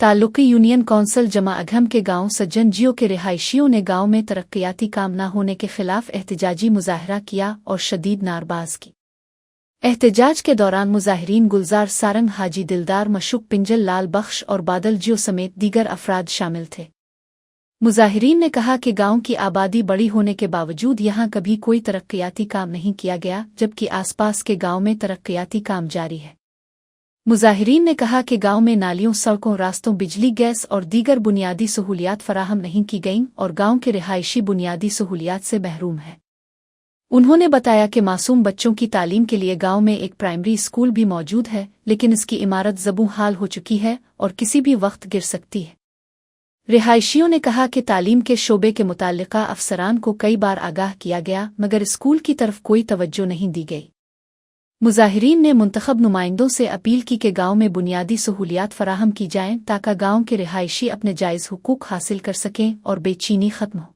ताल्लुकी union council जमा अघम के गांव सज्जन जियो के रिहायशियों ने गांव में तरक्याती काम न होने के खिलाफ एहतजाजी मुजाहरा किया और शदीद नारबाज की। एहतजाज के दौरान मुजाहिरीन गुलजार सारंग, हाजी दिलदार, मशूक पिंजल, लाल बख्श और बादल जियो समेत दीगर अफराद शामिल थे। मुजाहिरीन ने कहा कि गांव की आबादी बड़ी होने के बावजूद यहां कभी कोई तरक्याती काम नहीं किया गया, जबकि आसपास के गांव में तरक्याती काम जारी है। मुजाहिरीन ने कहा कि गांव में नालियों, सड़कों, रास्तों, बिजली, गैस और दीगर बुनियादी सहूलियात फराहम नहीं की गईं और गांव के रिहायशी बुनियादी सहूलियात से महरूम हैं। उन्होंने बताया कि मासूम बच्चों की तालीम के लिए गांव में एक प्राइमरी स्कूल भी मौजूद है, लेकिन इसकी इमारत ज़बू हाल हो चुकी है और किसी भी वक्त गिर सकती है। रिहायशियों ने कहा कि तालीम के शोबे के मुताल्लिका अफसरान को कई बार आगाह किया गया, मगर स्कूल की तरफ कोई तवज्जो नहीं दी गई। मुजाहिरीन ने मुंतखब नुमाइंदों से अपील की कि गांव में बुनियादी सहूलियात फराहम की जाएं ताकि गांव के रिहायशी अपने जायज़ हुकूक हासिल कर सकें और बेचैनी खत्म हो।